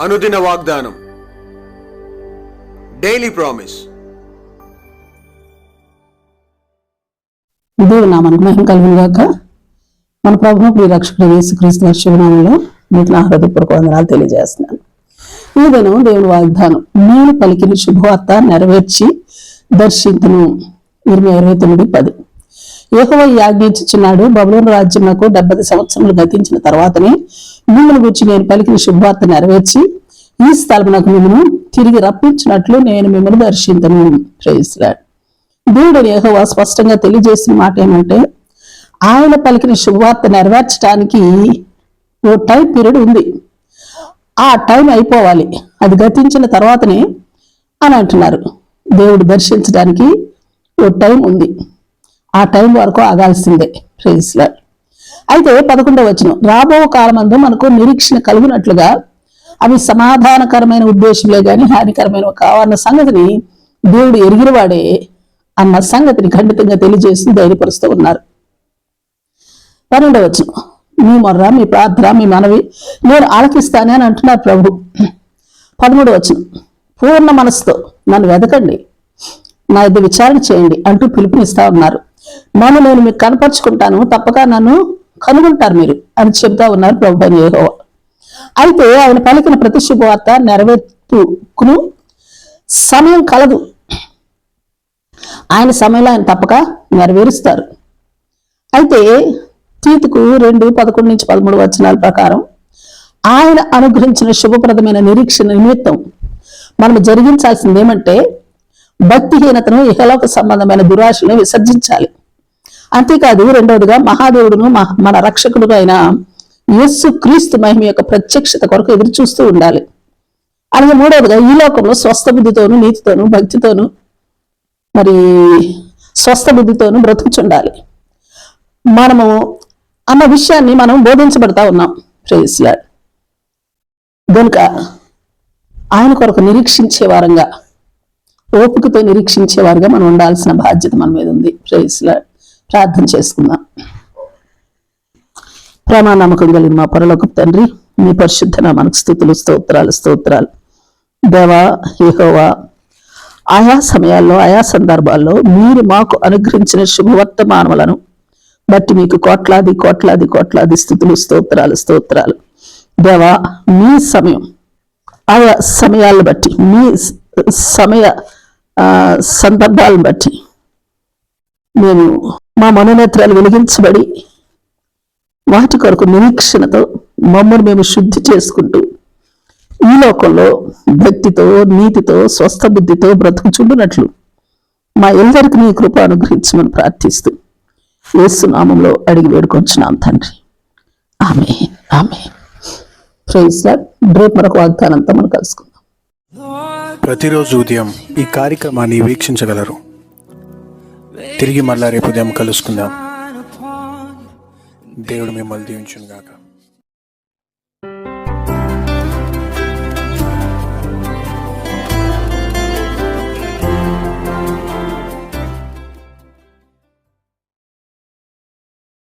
అనుదిన వాగ్దానం, daily promise. దేవుని నామానికి మహిమ కలుగును గాక. మన ప్రభువు ప్రియ రక్షకుడు యేసుక్రీస్తు వారి శుభనామంలో మీకు నా హృదయపూర్వక వందనాలు తెలియజేస్తున్నాను. ఈ దినం దేవుని వాగ్దానం, నేను పలికిన శుభవార్త నెరవేర్చి దర్శింతును. 29:10. యెహోవా ఆజ్ఞించుచున్నాడు, బబులోను రాజ్యమునకు 70 సంవత్సరములు గతించిన తర్వాతనే మిమ్మల్ని గురించి నేను పలికిన శుభవార్త నెరవేర్చి ఈ స్థలమునకు మిమ్మల్ని తిరిగి రప్పించినట్లు నేను మిమ్మల్ని దర్శింతును. Praise lord. దేవుడు యెహోవా స్పష్టంగా తెలియజేసిన మాట ఏమంటే, ఆయన పలికిన శుభవార్త నెరవేర్చడానికి ఓ టైం పీరియడ్ ఉంది. ఆ టైం అయిపోవాలి, అది గతించిన తర్వాతనే అని అంటున్నారు. దేవుడు దర్శించడానికి ఓ టైం ఉంది, ఆ టైం వరకు ఆగాల్సిందే. Praise lord. అయితే 11వ వచనం, రాబో కాలమందు మనకు నిరీక్షణ కలుగునట్లుగా అవి సమాధానకరమైన ఉద్దేశంలే గాని హానికరమైనవి కావన్న సంగతిని దేవుడు ఎరిగినవాడే అన్న సంగతిని ఖండితంగా తెలియజేసి ధైర్యపరుస్తూ ఉన్నారు. 12వ వచనం, మీ మొర్ర, మీ ప్రార్థన, మీ మనవి నేను ఆలకిస్తానే అని అంటున్నారు ప్రభు. 13వ వచనం, పూర్ణ మనసుతో నన్ను వెతకండి, నా యొద్ద విచారణ చేయండి అంటూ పిలుపునిస్తా ఉన్నారు. నన్ను నేను మీకు కనపరుచుకుంటాను, తప్పక నన్ను కనుగొంటారు మీరు అని చెప్తా ఉన్నారు ప్రభు అని యెహోవా. అయితే ఆయన పలికిన ప్రతి శుభవార్త నెరవేర్పుకును సమయం కలదు. ఆయన సమయంలో ఆయన తప్పక నెరవేరుస్తారు. అయితే తీతుకు 2:11-13 వచనాల ప్రకారం ఆయన అనుగ్రహించిన శుభప్రదమైన నిరీక్షణ నిమిత్తం మనం జరిగించాల్సింది ఏమంటే, భక్తిహీనతను, ఇహలోక సంబంధమైన దురాశలను విసర్జించాలి. అంతేకాదు, రెండవదిగా మహాదేవుడును మన రక్షకుడు అయిన యేసు క్రీస్తు మహిమ యొక్క ప్రత్యక్షత కొరకు ఎదురు చూస్తూ ఉండాలి. అలాగే మూడవదిగా, ఈ లోకంలో స్వస్థ బుద్ధితోను, నీతితోను, భక్తితోను, మరి స్వస్థ బుద్ధితోను బ్రతుకుచుండాలి మనము అన్న విషయాన్ని మనం బోధించబడతా ఉన్నాం. Praise Lord. కనుక ఆయన కొరకు నిరీక్షించే వారంగా, ఓపికతో నిరీక్షించేవారుగా మనం ఉండాల్సిన బాధ్యత మన మీద ఉంది. Praise Lord. ప్రార్థన చేసుకుందాం. నమ్మకం కలిగిన మా పరలోకపు తండ్రి, మీ పరిశుద్ధ నామానికి స్తుతులు, స్తోత్రాలు. దేవా యెహోవా, ఆయా సమయాల్లో, ఆయా సందర్భాల్లో మీరు మాకు అనుగ్రహించిన శుభవర్తమానములను బట్టి మీకు కోట్లాది స్తుతులు, స్తోత్రాలు. దేవా, మీ సమయం, ఆయా సమయాలను బట్టి, మీ సమయ సందర్భాలను బట్టి మేము మా మనోనేత్రాలు వెలిగించబడి వాటి కొరకు నిరీక్షణతో మమ్మల్ని మేము శుద్ధి చేసుకుంటూ ఈ లోకంలో భక్తితో, నీతితో, స్వస్థ బుద్ధితో బ్రతుకుచుండునట్లు మా అందరికి నీ కృప అనుగ్రహించమని ప్రార్థిస్తూ యేసు నామములో అడిగి వేడుకొంచున్నాం తండ్రి. ఆమేన్. Praise lord. రేపు మరొక వాగ్దానంతో మనం కలుసుకుందాం. ప్రతిరోజు ఉదయం ఈ కార్యక్రమాన్ని వీక్షించగలరు. తిరిగి మళ్ళా రేపు ఉదయం కలుసుకుందాం. దేవుడు మిమ్మల్ని దీవించును గాక.